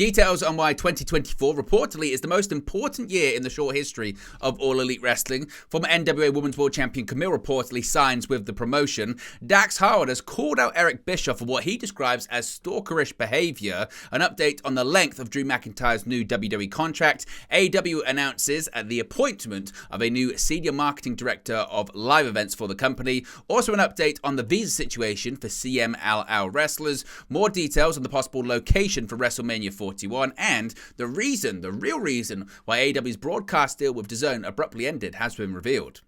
Details on why 2024 reportedly is the most important year in the short history of All Elite Wrestling. Former NWA Women's World Champion Kamille reportedly signs with the promotion. Dax Howard has called out Eric Bischof for what he describes as stalkerish behavior. An update on the length of Drew McIntyre's new WWE contract. AEW announces the appointment of a new Senior Marketing Director of live events for the company. Also an update on the visa situation for CMLL wrestlers. More details on the possible location for WrestleMania 41, and the real reason why AEW's broadcast deal with DAZN abruptly ended has been revealed.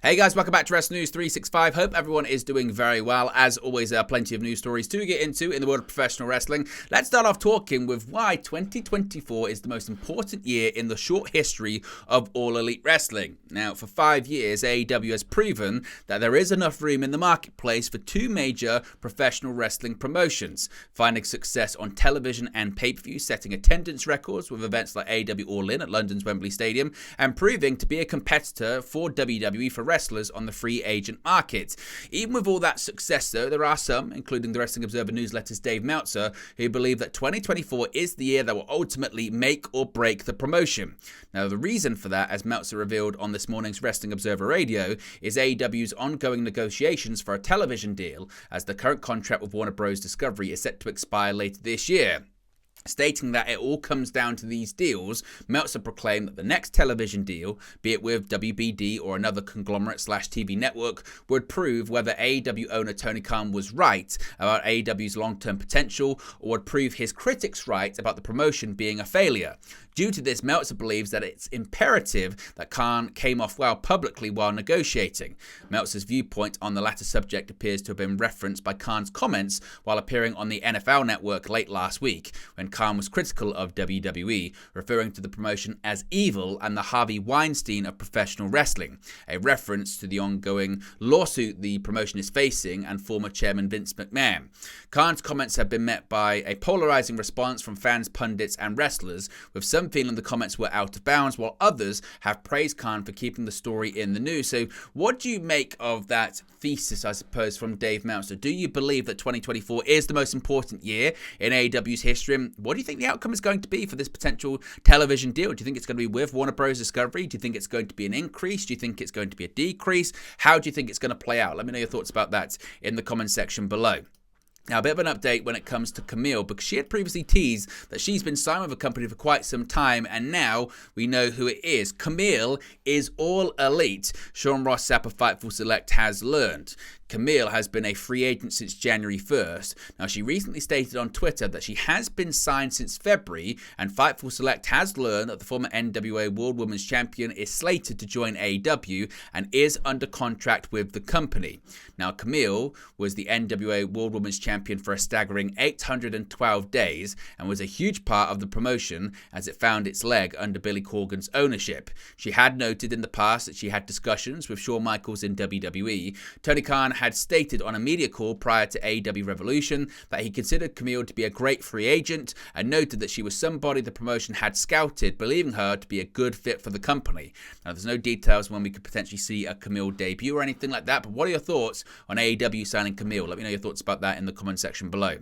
Hey guys, welcome back to Wrestling News 365. Hope everyone is doing very well. As always, there are plenty of news stories to get into in the world of professional wrestling. Let's start off talking with why 2024 is the most important year in the short history of All Elite Wrestling. Now, for 5 years, AEW has proven that there is enough room in the marketplace for two major professional wrestling promotions, finding success on television and pay-per-view, setting attendance records with events like AEW All In at London's Wembley Stadium, and proving to be a competitor for WWE for wrestlers on the free agent market. Even with all that success, though, there are some, including the Wrestling Observer newsletter's Dave Meltzer, who believe that 2024 is the year that will ultimately make or break the promotion. Now, the reason for that, as Meltzer revealed on this morning's Wrestling Observer Radio, is AEW's ongoing negotiations for a television deal, as the current contract with Warner Bros. Discovery is set to expire later this year. Stating that it all comes down to these deals, Meltzer proclaimed that the next television deal, be it with WBD or another conglomerate/TV network, would prove whether AEW owner Tony Khan was right about AEW's long-term potential, or would prove his critics right about the promotion being a failure. Due to this, Meltzer believes that it's imperative that Khan came off well publicly while negotiating. Meltzer's viewpoint on the latter subject appears to have been referenced by Khan's comments while appearing on the NFL Network late last week, when Khan was critical of WWE, referring to the promotion as evil and the Harvey Weinstein of professional wrestling, a reference to the ongoing lawsuit the promotion is facing and former chairman Vince McMahon. Khan's comments have been met by a polarizing response from fans, pundits, and wrestlers, with some feeling the comments were out of bounds, while others have praised Khan for keeping the story in the news. So what do you make of that thesis, I suppose, from Dave Meltzer? Do you believe that 2024 is the most important year in AEW's history? And what do you think the outcome is going to be for this potential television deal? Do you think it's going to be with Warner Bros. Discovery? Do you think it's going to be an increase? Do you think it's going to be a decrease? How do you think it's going to play out? Let me know your thoughts about that in the comment section below. Now, a bit of an update when it comes to Kamille, because she had previously teased that she's been signed with a company for quite some time, and now we know who it is. Kamille Is All Elite, Sean Ross Sapp of Fightful Select has learned. Kamille has been a free agent since January 1st. Now, she recently stated on Twitter that she has been signed since February, and Fightful Select has learned that the former NWA World Women's Champion is slated to join AEW and is under contract with the company. Now, Kamille was the NWA World Women's Champion for a staggering 812 days and was a huge part of the promotion as it found its leg under Billy Corgan's ownership. She had noted in the past that she had discussions with Shawn Michaels in WWE. Tony Khan had stated on a media call prior to AEW Revolution that he considered Kamille to be a great free agent and noted that she was somebody the promotion had scouted, believing her to be a good fit for the company. Now, there's no details when we could potentially see a Kamille debut or anything like that, but what are your thoughts on AEW signing Kamille? Let me know your thoughts about that in the comment section below.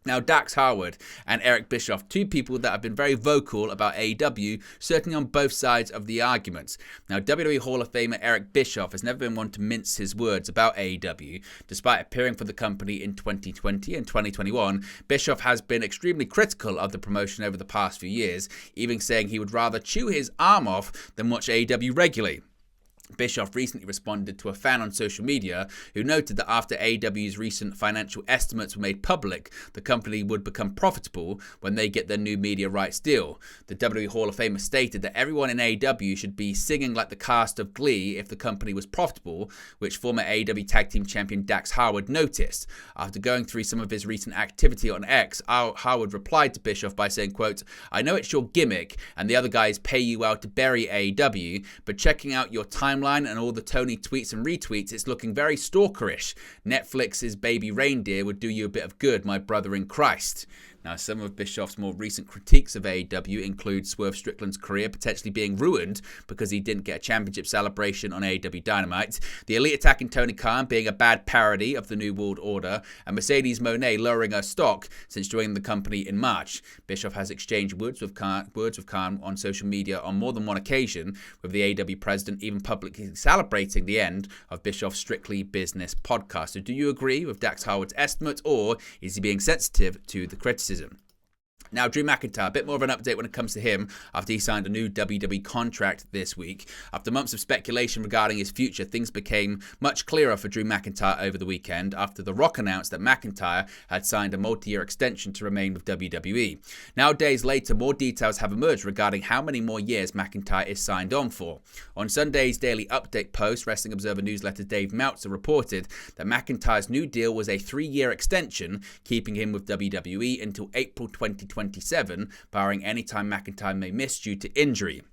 Now, Dax Howard and Eric Bischof, two people that have been very vocal about AEW, certainly on both sides of the argument. Now, WWE Hall of Famer Eric Bischof has never been one to mince his words about AEW. Despite appearing for the company in 2020 and 2021, Bischof has been extremely critical of the promotion over the past few years, even saying he would rather chew his arm off than watch AEW regularly. Bischof recently responded to a fan on social media who noted that after AEW's recent financial estimates were made public, the company would become profitable when they get their new media rights deal. The WWE Hall of Famer stated that everyone in AEW should be singing like the cast of Glee if the company was profitable, which former AEW Tag Team Champion Dax Howard noticed. After going through some of his recent activity on X, Howard replied to Bischof by saying, quote, "I know it's your gimmick and the other guys pay you well to bury AEW, but checking out your timeline and all the Tony tweets and retweets, it's looking very stalkerish. Netflix's Baby Reindeer would do you a bit of good, my brother in Christ." Now, some of Bischoff's more recent critiques of AEW include Swerve Strickland's career potentially being ruined because he didn't get a championship celebration on AEW Dynamite, the Elite attacking Tony Khan being a bad parody of the New World Order, and Mercedes Moné lowering her stock since joining the company in March. Bischoff has exchanged words with Khan on social media on more than one occasion, with the AEW president even publicly celebrating the end of Bischoff's Strictly Business podcast. So do you agree with Dax Harwood's estimate, or is he being sensitive to the criticism? Now, Drew McIntyre, a bit more of an update when it comes to him after he signed a new WWE contract this week. After months of speculation regarding his future, things became much clearer for Drew McIntyre over the weekend after The Rock announced that McIntyre had signed a multi-year extension to remain with WWE. Now, days later, more details have emerged regarding how many more years McIntyre is signed on for. On Sunday's Daily Update post, Wrestling Observer newsletter Dave Meltzer reported that McIntyre's new deal was a 3-year extension, keeping him with WWE until April 2027, barring any time McIntyre may miss due to injury.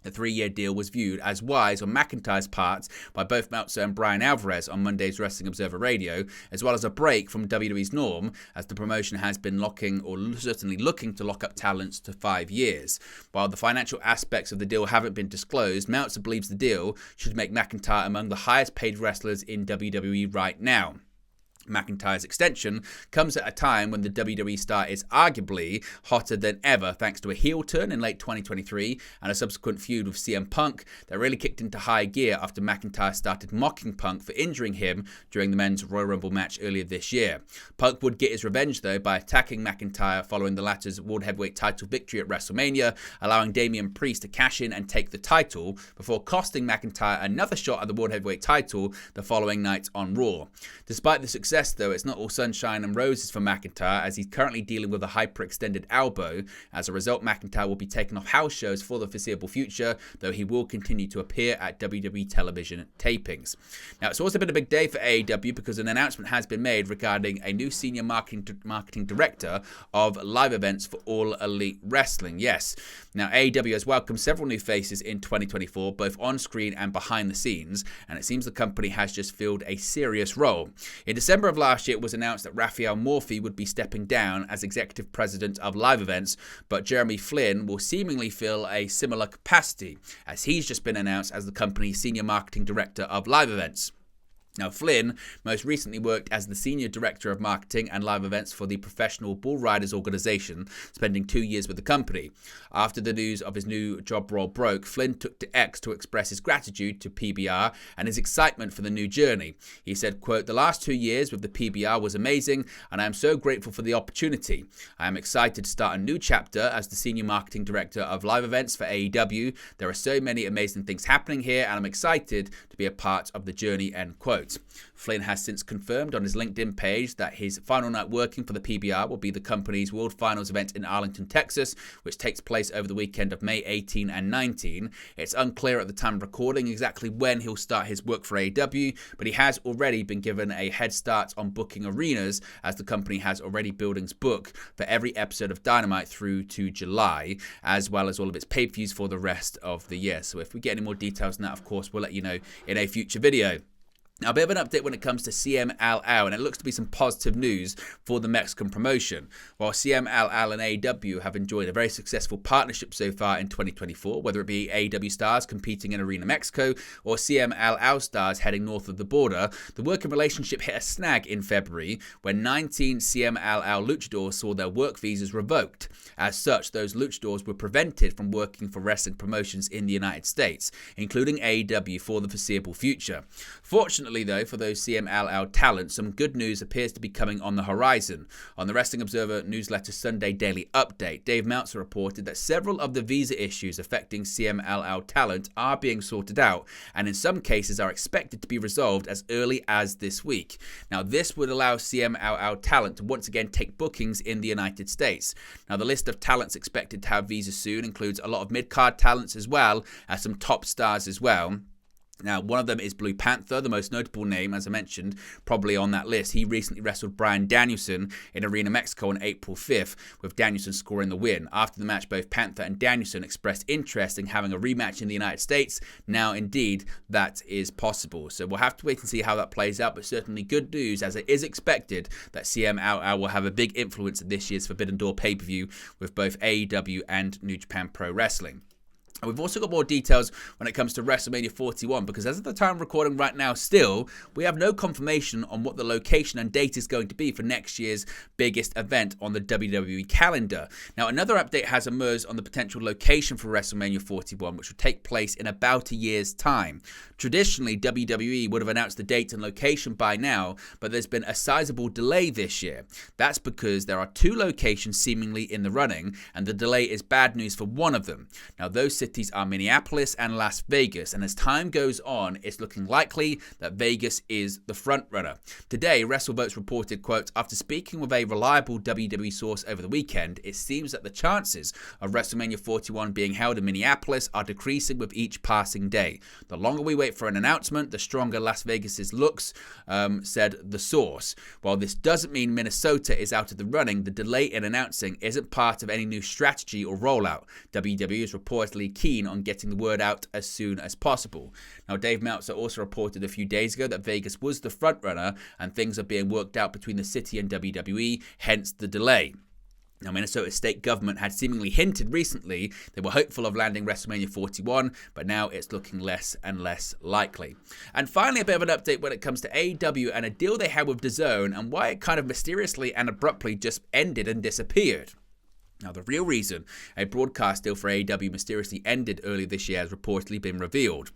The 3-year deal was viewed as wise on McIntyre's part by both Meltzer and Brian Alvarez on Monday's Wrestling Observer Radio, as well as a break from WWE's norm, as the promotion has been looking to lock up talents to 5 years. While the financial aspects of the deal haven't been disclosed, Meltzer believes the deal should make McIntyre among the highest paid wrestlers in WWE right now. McIntyre's extension comes at a time when the WWE star is arguably hotter than ever thanks to a heel turn in late 2023 and a subsequent feud with CM Punk that really kicked into high gear after McIntyre started mocking Punk for injuring him during the men's Royal Rumble match earlier this year. Punk would get his revenge though by attacking McIntyre following the latter's World Heavyweight title victory at WrestleMania, allowing Damian Priest to cash in and take the title before costing McIntyre another shot at the World Heavyweight title the following night on Raw. Despite the success, though, it's not all sunshine and roses for McIntyre, as he's currently dealing with a hyperextended elbow. As a result, McIntyre will be taken off house shows for the foreseeable future, though he will continue to appear at WWE television tapings. Now, it's also been a big day for AEW because an announcement has been made regarding a new senior marketing director of live events for All Elite Wrestling. Yes, now AEW has welcomed several new faces in 2024, both on screen and behind the scenes, and it seems the company has just filled a serious role. In December of last year, it was announced that Raphael Morphy would be stepping down as executive president of live events, but Jeremy Flynn will seemingly fill a similar capacity, as he's just been announced as the company's senior marketing director of live events. Now, Flynn most recently worked as the Senior Director of Marketing and Live Events for the Professional Bull Riders organization, spending 2 years with the company. After the news of his new job role broke, Flynn took to X to express his gratitude to PBR and his excitement for the new journey. He said, quote, "The last 2 years with the PBR was amazing, and I am so grateful for the opportunity. I am excited to start a new chapter as the Senior Marketing Director of Live Events for AEW. There are so many amazing things happening here, and I'm excited to be a part of the journey," end quote. Flynn has since confirmed on his LinkedIn page that his final night working for the PBR will be the company's World Finals event in Arlington, Texas, which takes place over the weekend of May 18 and 19. It's unclear at the time of recording exactly when he'll start his work for AEW, but he has already been given a head start on booking arenas, as the company has already buildings booked for every episode of Dynamite through to July, as well as all of its pay-per-views for the rest of the year. So if we get any more details on that, of course, we'll let you know in a future video. Now, a bit of an update when it comes to CMLL, and it looks to be some positive news for the Mexican promotion. While CMLL and AEW have enjoyed a very successful partnership so far in 2024, whether it be AEW stars competing in Arena Mexico or CMLL stars heading north of the border, the working relationship hit a snag in February when 19 CMLL luchadors saw their work visas revoked. As such, those luchadors were prevented from working for wrestling promotions in the United States, including AEW, for the foreseeable future. Fortunately, though, for those CMLL talents, some good news appears to be coming on the horizon. On the Wrestling Observer newsletter Sunday Daily Update, Dave Meltzer reported that several of the visa issues affecting CMLL talent are being sorted out, and in some cases are expected to be resolved as early as this week. Now, this would allow CMLL talent to once again take bookings in the United States. Now, the list of talents expected to have visas soon includes a lot of mid-card talents as well as some top stars as well. Now, one of them is Blue Panther, the most notable name, as I mentioned, probably on that list. He recently wrestled Bryan Danielson in Arena Mexico on April 5th, with Danielson scoring the win. After the match, both Panther and Danielson expressed interest in having a rematch in the United States. Now, indeed, that is possible. So we'll have to wait and see how that plays out, but certainly good news, as it is expected that CMLL will have a big influence in this year's Forbidden Door pay-per-view with both AEW and New Japan Pro Wrestling. And we've also got more details when it comes to WrestleMania 41, because as of the time of recording right now still, we have no confirmation on what the location and date is going to be for next year's biggest event on the WWE calendar. Now, another update has emerged on the potential location for WrestleMania 41, which will take place in about a year's time. Traditionally, WWE would have announced the date and location by now, but there's been a sizable delay this year. That's because there are two locations seemingly in the running, and the delay is bad news for one of them. Now, those cities are Minneapolis and Las Vegas, and as time goes on, it's looking likely that Vegas is the front runner. Today, WrestleVotes reported, quote, "After speaking with a reliable WWE source over the weekend, it seems that the chances of WrestleMania 41 being held in Minneapolis are decreasing with each passing day. The longer we wait for an announcement, the stronger Las Vegas looks," said the source. While this doesn't mean Minnesota is out of the running, the delay in announcing isn't part of any new strategy or rollout. WWE is reportedly keen on getting the word out as soon as possible. Now, Dave Meltzer also reported a few days ago that Vegas was the frontrunner and things are being worked out between the city and WWE, hence the delay. Now, Minnesota state government had seemingly hinted recently they were hopeful of landing WrestleMania 41, but now it's looking less and less likely. And finally, a bit of an update when it comes to AEW and a deal they had with DAZN and why it kind of mysteriously and abruptly just ended and disappeared. Now, the real reason a broadcast deal for AEW mysteriously ended earlier this year has reportedly been revealed.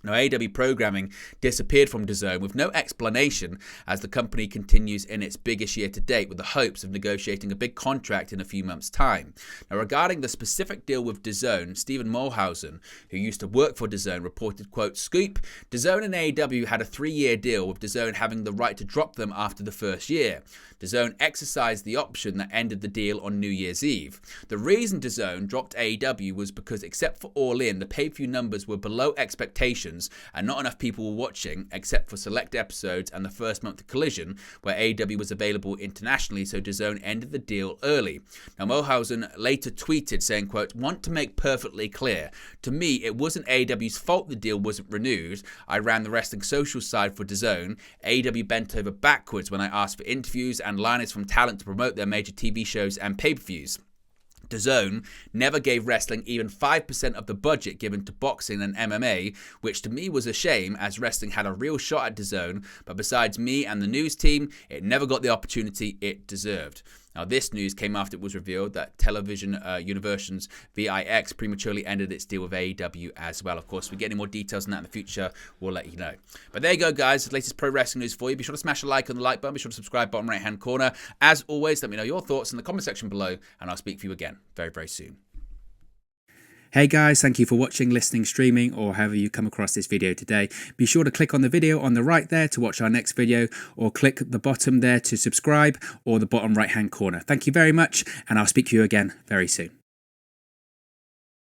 Now, AEW programming disappeared from DAZN with no explanation as the company continues in its biggest year to date with the hopes of negotiating a big contract in a few months' time. Now, regarding the specific deal with DAZN, Stephen Mulhausen, who used to work for DAZN, reported, quote, "Scoop, DAZN and AEW had a 3-year deal with DAZN having the right to drop them after the first year. DAZN exercised the option that ended the deal on New Year's Eve. The reason DAZN dropped AEW was because except for All In, the pay-per-view numbers were below expectations and not enough people were watching except for select episodes and the first month of Collision, where AEW was available internationally, so DAZN ended the deal early." Now, Mulhausen later tweeted saying, quote, "Want to make perfectly clear, to me it wasn't AEW's fault the deal wasn't renewed. I ran the wrestling social side for DAZN. AEW bent over backwards when I asked for interviews and liners from talent to promote their major TV shows and pay-per-views. DAZN never gave wrestling even 5% of the budget given to boxing and MMA, which to me was a shame as wrestling had a real shot at DAZN, but besides me and the news team, it never got the opportunity it deserved." Now, this news came after it was revealed that Television Universion's VIX prematurely ended its deal with AEW as well. Of course, if we get any more details on that in the future, we'll let you know. But there you go, guys. The latest pro wrestling news for you. Be sure to smash a like on the like button. Be sure to subscribe, bottom right-hand corner. As always, let me know your thoughts in the comment section below, and I'll speak for you again very, very soon. Hey guys, thank you for watching, listening, streaming, or however you come across this video today. Be sure to click on the video on the right there to watch our next video, or click the bottom there to subscribe, or the bottom right hand corner. Thank you very much, and I'll speak to you again very soon.